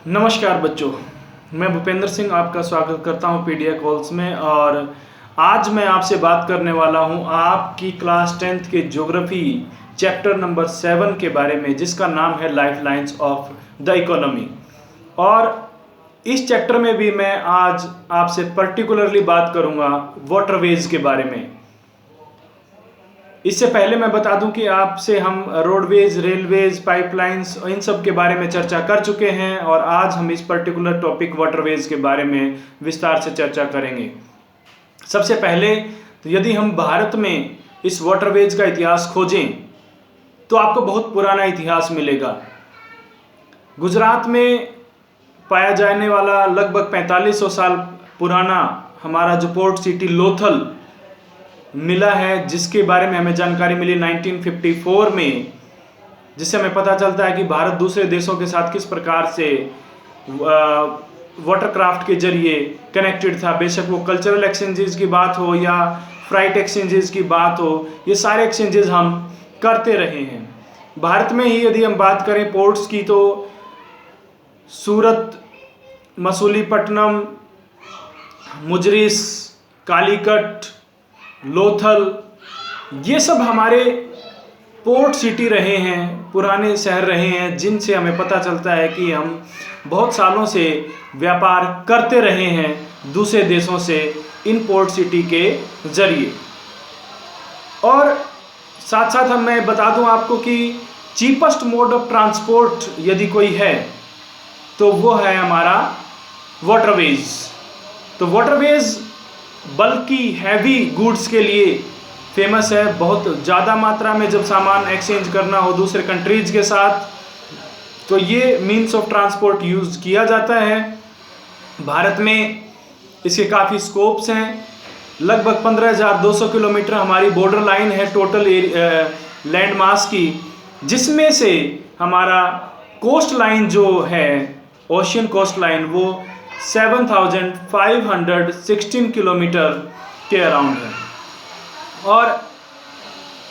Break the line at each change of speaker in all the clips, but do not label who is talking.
नमस्कार बच्चों, मैं भूपेंद्र सिंह आपका स्वागत करता हूं पीडिया कॉल्स में। और आज मैं आपसे बात करने वाला हूं आपकी क्लास 10th के ज्योग्राफी चैप्टर नंबर 7 के बारे में, जिसका नाम है life lines of the economy. और इस चैप्टर में भी मैं आज आपसे पर्टिकुलरली बात करूंगा वाटरवेज के बारे में। इससे पहले मैं बता दूं कि आपसे हम रोडवेज, रेलवेज, पाइपलाइंस इन सब के बारे में चर्चा कर चुके हैं और आज हम इस पर्टिकुलर टॉपिक वाटरवेज के बारे में विस्तार से चर्चा करेंगे। सबसे पहले तो यदि हम भारत में इस वाटरवेज का इतिहास खोजें तो आपको बहुत पुराना इतिहास मिलेगा। गुजरात में पाया जाने वाला लगभग 4500 साल पुराना हमारा जो पोर्ट सिटी लोथल मिला है, जिसके बारे में हमें जानकारी मिली 1954 में, जिससे हमें पता चलता है कि भारत दूसरे देशों के साथ किस प्रकार से वाटरक्राफ्ट के जरिए कनेक्टेड था। बेशक वो कल्चरल एक्सचेंजेस की बात हो या फ्राइट एक्सचेंजेस की बात हो, ये सारे एक्सचेंजेस हम करते रहे हैं। भारत में ही यदि हम बात करें पोर्ट्स की, तो सूरत, मसूलीपट्टनम, मुजरिस, कालीकट, लोथल, ये सब हमारे पोर्ट सिटी रहे हैं, पुराने शहर रहे हैं, जिनसे हमें पता चलता है कि हम बहुत सालों से व्यापार करते रहे हैं दूसरे देशों से इन पोर्ट सिटी के जरिए। और साथ साथ मैं बता दूं आपको कि चीपेस्ट मोड ऑफ ट्रांसपोर्ट यदि कोई है तो वो है हमारा वाटरवेज। तो वाटरवेज बल्कि हैवी गुड्स के लिए फेमस है। बहुत ज़्यादा मात्रा में जब सामान एक्सचेंज करना हो दूसरे कंट्रीज के साथ, तो ये मीन्स ऑफ ट्रांसपोर्ट यूज़ किया जाता है। भारत में इसके काफ़ी स्कोप्स हैं। लगभग 15,200 किलोमीटर हमारी बॉर्डर लाइन है टोटल लैंड मास की, जिसमें से हमारा कोस्ट लाइन जो है, ओशियन कोस्ट लाइन, वो 7,516 किलोमीटर के अराउंड है। और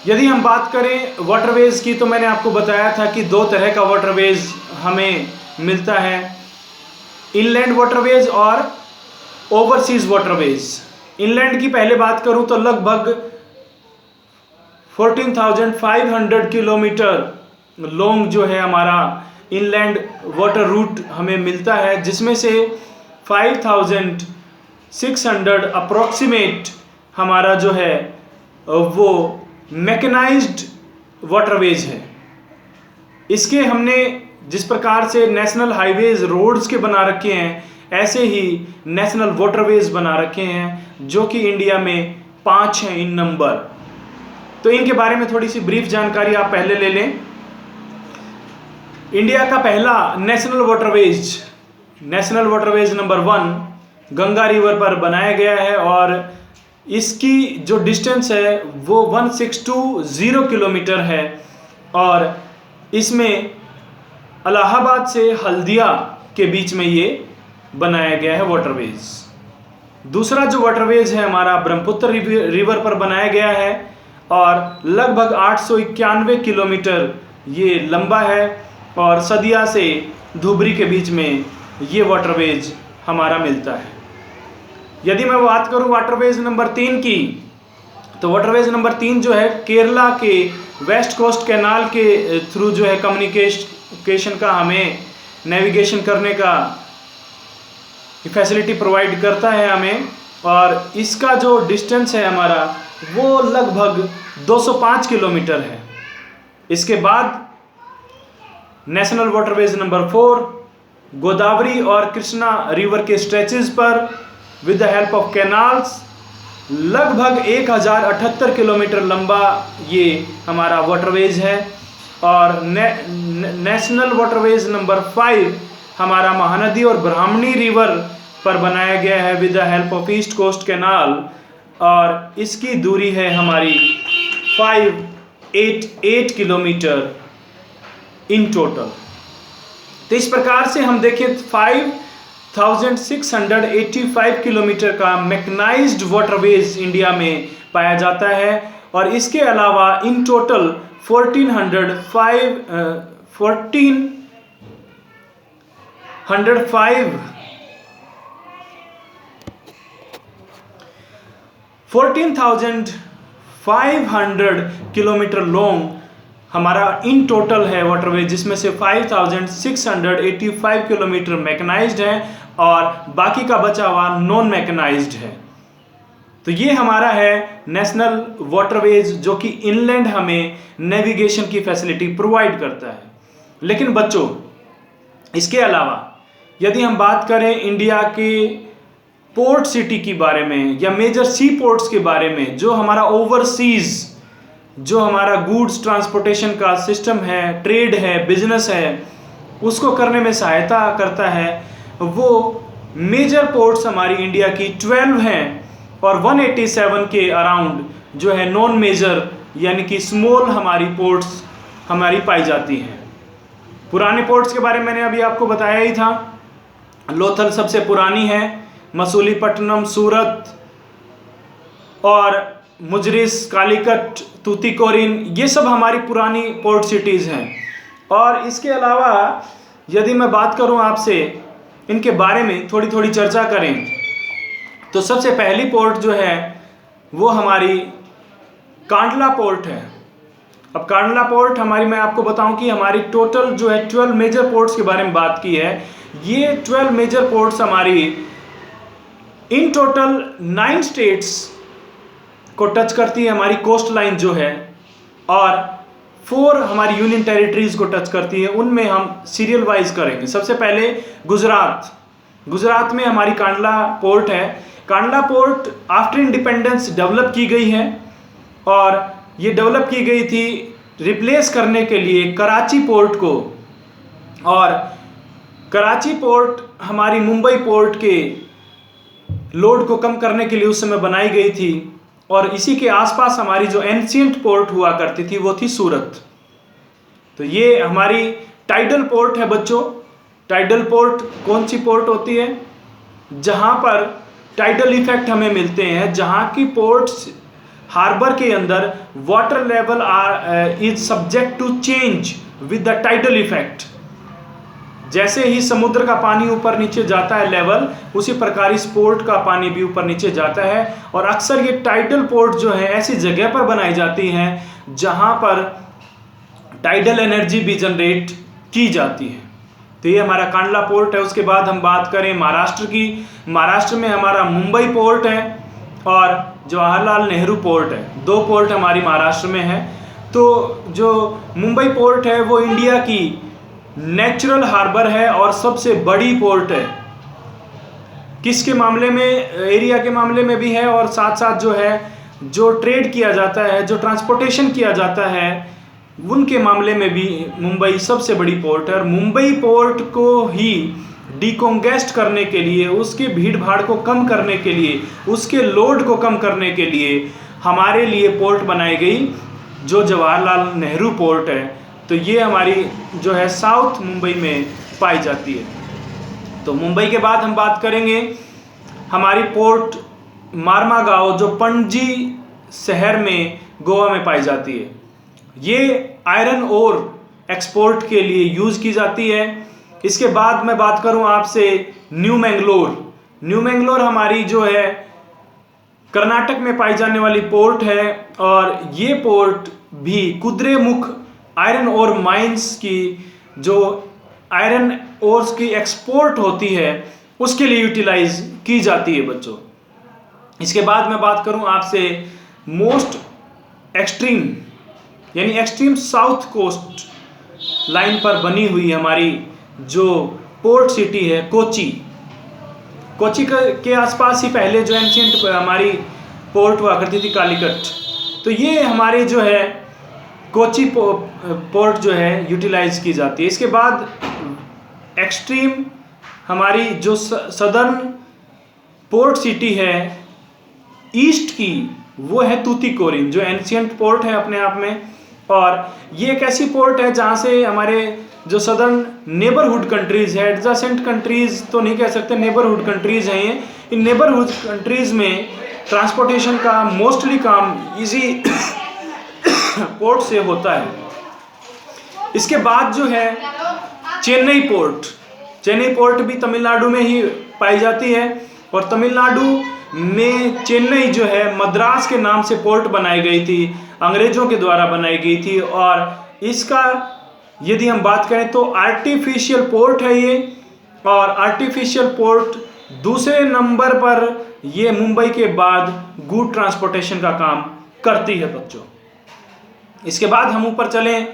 यदि हम बात करें वाटरवेज की, तो मैंने आपको बताया था कि दो तरह का वाटरवेज हमें मिलता है, इनलैंड वाटरवेज और ओवरसीज वाटरवेज। इनलैंड की पहले बात करूं तो लगभग 14,500 किलोमीटर लॉन्ग जो है हमारा इनलैंड वाटर रूट हमें मिलता है, जिसमें से 5,600 अप्रोक्सीमेट हमारा जो है वो मैकेनाइज्ड वाटरवेज है। इसके हमने जिस प्रकार से नेशनल हाईवेज रोड्स के बना रखे हैं, ऐसे ही नेशनल वाटरवेज बना रखे हैं, जो कि इंडिया में 5 हैं इन नंबर। तो इनके बारे में थोड़ी सी ब्रीफ जानकारी आप पहले ले लें। इंडिया का पहला national waterways number 1 Ganga river पर बनाया गया है और इसकी जो डिस्टेंस है वो 1620 किलोमीटर है और इसमें इलाहाबाद से हल्दिया के बीच में ये बनाया गया है वाटरवेज। दूसरा जो वाटरवेज है हमारा ब्रह्मपुत्र रिवर पर बनाया गया है और लगभग 891 किलोमीटर ये लंबा है और सदिया से धुबरी के बीच में ये वाटरवेज हमारा मिलता है। यदि मैं बात करूं वाटरवेज नंबर 3 की, तो वाटरवेज नंबर 3 जो है केरला के वेस्ट कोस्ट कैनाल के थ्रू जो है कम्युनिकेशन का हमें नेविगेशन करने का फैसिलिटी प्रोवाइड करता है हमें, और इसका जो डिस्टेंस है हमारा वो लगभग 205 किलोमीटर है। इसके बाद नेशनल वाटरवेज नंबर 4 गोदावरी और कृष्णा रिवर के स्ट्रेचेस पर with the help of canals लगभग 1078 किलोमीटर लंबा ये हमारा वाटरवेज है। और नेशनल वाटरवेज नंबर 5 हमारा महानदी और ब्राह्मणी रिवर पर बनाया गया है with the help of east coast canal और इसकी दूरी है हमारी 588 किलोमीटर इन टोटल। तो इस प्रकार से हम देखें 5,685 किलोमीटर का मैकेनाइज्ड वाटरवेज इंडिया में पाया जाता है और इसके अलावा इन टोटल 14 14,500 किलोमीटर लॉन्ग हमारा इन टोटल है वाटरवेज, जिसमें से 5,685 किलोमीटर मैकेनाइज्ड है और बाकी का बचा हुआ नॉन मैकेनाइज्ड है। तो ये हमारा है नेशनल वाटरवेज, जो कि इनलैंड हमें नेविगेशन की फैसिलिटी प्रोवाइड करता है। लेकिन बच्चों, इसके अलावा यदि हम बात करें इंडिया के पोर्ट सिटी के बारे में या मेजर सी पोर्ट्स के बारे में, जो हमारा ओवरसीज जो हमारा गुड्स ट्रांसपोर्टेशन का सिस्टम है, ट्रेड है, बिजनेस है, उसको करने में सहायता करता है, वो मेजर पोर्ट्स हमारी इंडिया की 12 हैं और 187 के अराउंड जो है नॉन मेजर यानी कि स्मॉल हमारी पोर्ट्स हमारी पाई जाती हैं। पुराने पोर्ट्स के बारे में मैंने अभी आपको बताया ही था। लोथल सबसे पुरानी है, मसूलीपट्टनम, सूरत और मुजरिस, कालीकट, तूतीकोरिन, ये सब हमारी पुरानी पोर्ट सिटीज़ हैं। और इसके अलावा यदि मैं बात करूं आपसे इनके बारे में थोड़ी थोड़ी चर्चा करें, तो सबसे पहली पोर्ट जो है वो हमारी कांडला पोर्ट है। अब कांडला पोर्ट हमारी, मैं आपको बताऊं कि हमारी टोटल जो है 12 मेजर पोर्ट्स के बारे में बात की है। ये 12 मेजर पोर्ट्स हमारी इन टोटल 9 स्टेट्स को टच करती है, हमारी कोस्ट लाइन जो है, और 4 हमारी यूनियन टेरिटरीज को टच करती है। उनमें हम सीरियल वाइज करेंगे। सबसे पहले गुजरात में हमारी कांडला पोर्ट है। Kandla port after independence develop की गई है और ये डेवलप की गई थी रिप्लेस करने के लिए कराची पोर्ट को, और कराची पोर्ट हमारी मुंबई पोर्ट के लोड को कम करने के लिए उस समय बनाई गई थी। और इसी के आसपास हमारी जो एंशिएंट पोर्ट हुआ करती थी वो थी सूरत। तो ये हमारी टाइडल पोर्ट है बच्चों। टाइडल पोर्ट कौन सी पोर्ट होती है? जहां पर टाइडल इफेक्ट हमें मिलते हैं, जहां की पोर्ट्स हार्बर के अंदर water level is subject to change with the tidal effect. जैसे ही समुद्र का पानी ऊपर नीचे जाता है लेवल, उसी प्रकार इस पोर्ट का पानी भी ऊपर नीचे जाता है। और अक्सर ये टाइडल पोर्ट जो है ऐसी जगह पर बनाई जाती हैं जहां पर टाइडल एनर्जी भी जनरेट की जाती है। तो ये हमारा कांडला पोर्ट है। उसके बाद हम बात करें महाराष्ट्र की, महाराष्ट्र में हमारा मुंबई पोर्ट है और जवाहरलाल नेहरू पोर्ट है। 2 पोर्ट हमारी महाराष्ट्र में है। तो जो मुंबई पोर्ट है वो इंडिया की नेचुरल हार्बर है और सबसे बड़ी पोर्ट है। किसके मामले में? एरिया के मामले में भी है, और साथ साथ जो है जो ट्रेड किया जाता है, जो ट्रांसपोर्टेशन किया जाता है, उनके मामले में भी मुंबई सबसे बड़ी पोर्ट है। और मुंबई पोर्ट को ही डिकोंगेस्ट करने के लिए, उसके भीड़ भाड़ को कम करने के लिए, उसके लोड को कम करने के लिए हमारे लिए पोर्ट बनाई गई, जो जवाहरलाल नेहरू पोर्ट है। तो ये हमारी जो है साउथ मुंबई में पाई जाती है। तो मुंबई के बाद हम बात करेंगे हमारी पोर्ट मार्मागांव, जो पणजी शहर में गोवा में पाई जाती है। ये आयरन ओर एक्सपोर्ट के लिए यूज़ की जाती है। इसके बाद मैं बात करूं आपसे न्यू मैंगलोर। न्यू मैंगलोर हमारी जो है कर्नाटक में पाई जाने वाली पोर्ट है, और ये पोर्ट भी कुद्रेमुख आयरन ओर माइंस की, जो आयरन ओर्स की एक्सपोर्ट होती है, उसके लिए यूटिलाइज की जाती है बच्चों। इसके बाद मैं बात करूं आपसे मोस्ट एक्सट्रीम यानी एक्सट्रीम साउथ कोस्ट लाइन पर बनी हुई हमारी जो पोर्ट सिटी है कोची। कोची के आसपास ही पहले जो एंशिएंट हमारी पोर्ट हुआ करती थी कालीकट। तो ये हमारे जो है कोची पोर्ट जो है यूटिलाइज की जाती है। इसके बाद एक्सट्रीम हमारी जो सदर्न पोर्ट सिटी है ईस्ट की, वो है तूतीकोरिन, जो एंशिएंट पोर्ट है अपने आप में। और ये एक ऐसी पोर्ट है जहाँ से हमारे जो सदर्न नेबरहुड कंट्रीज़ है, एडजेसेंट कंट्रीज़ तो नहीं कह सकते, नेबरहुड कंट्रीज़ हैं ये। इन नेबरहुड कंट्रीज़ में ट्रांसपोर्टेशन का मोस्टली काम इसी पोर्ट से होता है। इसके बाद जो है चेन्नई पोर्ट। चेन्नई पोर्ट भी तमिलनाडु में ही पाई जाती है, और तमिलनाडु में चेन्नई जो है मद्रास के नाम से पोर्ट बनाई गई थी, अंग्रेजों के द्वारा बनाई गई थी। और इसका यदि हम बात करें तो आर्टिफिशियल पोर्ट है ये, और आर्टिफिशियल पोर्ट दूसरे नंबर पर ये मुंबई के बाद गुड ट्रांसपोर्टेशन का काम करती है बच्चों। इसके बाद हम ऊपर चलें,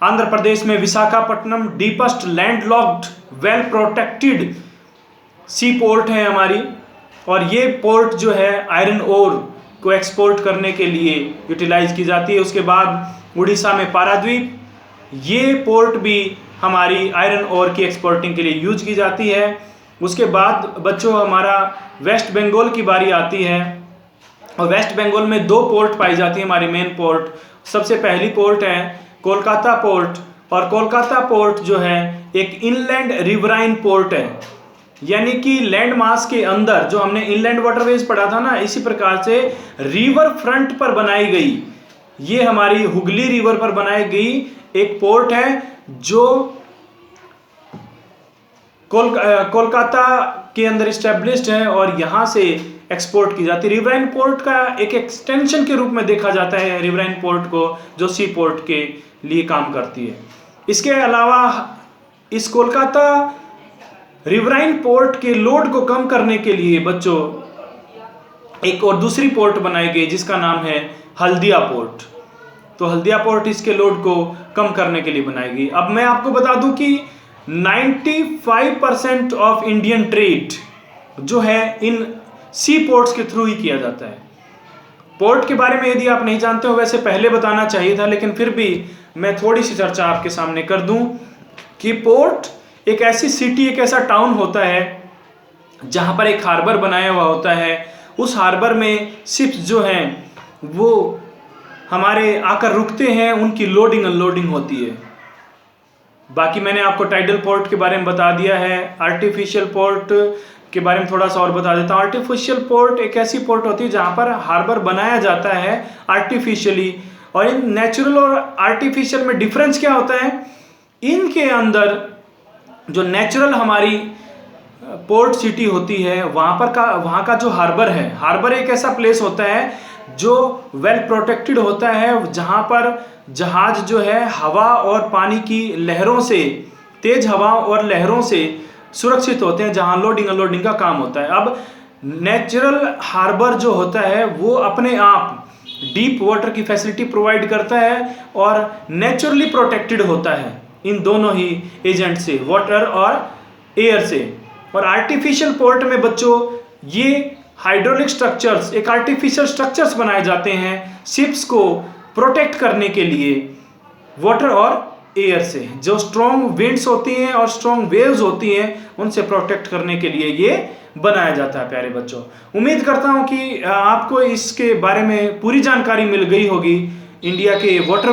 आंध्र प्रदेश में Visakhapatnam deepest landlocked well protected sea port है हमारी, और ये पोर्ट जो है आयरन ओर को एक्सपोर्ट करने के लिए यूटिलाइज की जाती है। उसके बाद उड़ीसा में पाराद्वीप, ये पोर्ट भी हमारी आयरन ओर की एक्सपोर्टिंग के लिए यूज की जाती है। उसके बाद बच्चों हमारा वेस्ट बंगाल की बारी आती है, और वेस्ट बंगाल में 2 पोर्ट पाई जाती है हमारी मेन पोर्ट। सबसे पहली पोर्ट है कोलकाता पोर्ट, और कोलकाता पोर्ट जो है एक इनलैंड रिवराइन पोर्ट है, यानी कि लैंड मास के अंदर, जो हमने इनलैंड वाटरवेज पढ़ा था ना, इसी प्रकार से रिवर फ्रंट पर बनाई गई, ये हमारी हुगली रिवर पर बनाई गई एक पोर्ट है, जो कोलकाता के अंदर इस्टेब्लिश्ड है, और यहाँ से एक्सपोर्ट की जाती है। रिवराइन पोर्ट का एक एक्सटेंशन के रूप में देखा जाता है रिवराइन पोर्ट को, जो सी पोर्ट के लिए काम करती है। इसके अलावा इस कोलकाता रिवराइन पोर्ट के लोड को कम करने के लिए बच्चों एक और दूसरी पोर्ट बनाई गई, जिसका नाम है हल्दिया पोर्ट। तो हल्दिया पोर्ट इसके लोड को कम करने के लिए बनाई गई। अब मैं आपको बता दूं कि 95% ऑफ इंडियन ट्रेड जो है इन सी पोर्ट्स के थ्रू ही किया जाता है। पोर्ट के बारे में यदि आप नहीं जानते हो, वैसे पहले बताना चाहिए था, लेकिन फिर भी मैं थोड़ी सी चर्चा आपके सामने कर दूं कि पोर्ट एक ऐसी सिटी, एक ऐसा टाउन होता है जहां पर एक हार्बर बनाया हुआ होता है। उस हार्बर में शिप्स जो हैं वो हमारे आकर रुकते हैं, उनकी लोडिंग अनलोडिंग होती है। बाकी मैंने आपको टाइडल पोर्ट के बारे में बता दिया है। आर्टिफिशियल पोर्ट के बारे में थोड़ा सा और बता देता हूँ। आर्टिफिशियल पोर्ट एक ऐसी पोर्ट होती है जहाँ पर हार्बर बनाया जाता है आर्टिफिशियली। और इन नेचुरल और आर्टिफिशियल में डिफरेंस क्या होता है? इनके अंदर जो नेचुरल हमारी पोर्ट सिटी होती है, वहाँ का जो हार्बर है, हार्बर एक ऐसा प्लेस होता है जो वेल प्रोटेक्टेड होता है, जहाँ पर जहाज जो है हवा और पानी की लहरों से, तेज हवा और लहरों से सुरक्षित होते हैं, जहाँ लोडिंग अनलोडिंग का काम होता है। अब नेचुरल हार्बर जो होता है वो अपने आप डीप वाटर की फैसिलिटी प्रोवाइड करता है और नेचुरली प्रोटेक्टेड होता है इन दोनों ही एजेंट से, वाटर और एयर से। और आर्टिफिशियल पोर्ट में बच्चों ये हाइड्रोलिक स्ट्रक्चर्स, एक आर्टिफिशियल स्ट्रक्चर्स बनाए जाते हैं शिप्स को प्रोटेक्ट करने के लिए वाटर और एयर से। जो स्ट्रॉन्ग विंड्स होती हैं और स्ट्रॉन्ग वेव्स होती हैं, उनसे प्रोटेक्ट करने के लिए ये बनाया जाता है। प्यारे बच्चों, उम्मीद करता हूं कि आपको इसके बारे में पूरी जानकारी मिल गई होगी। इंडिया के वाटर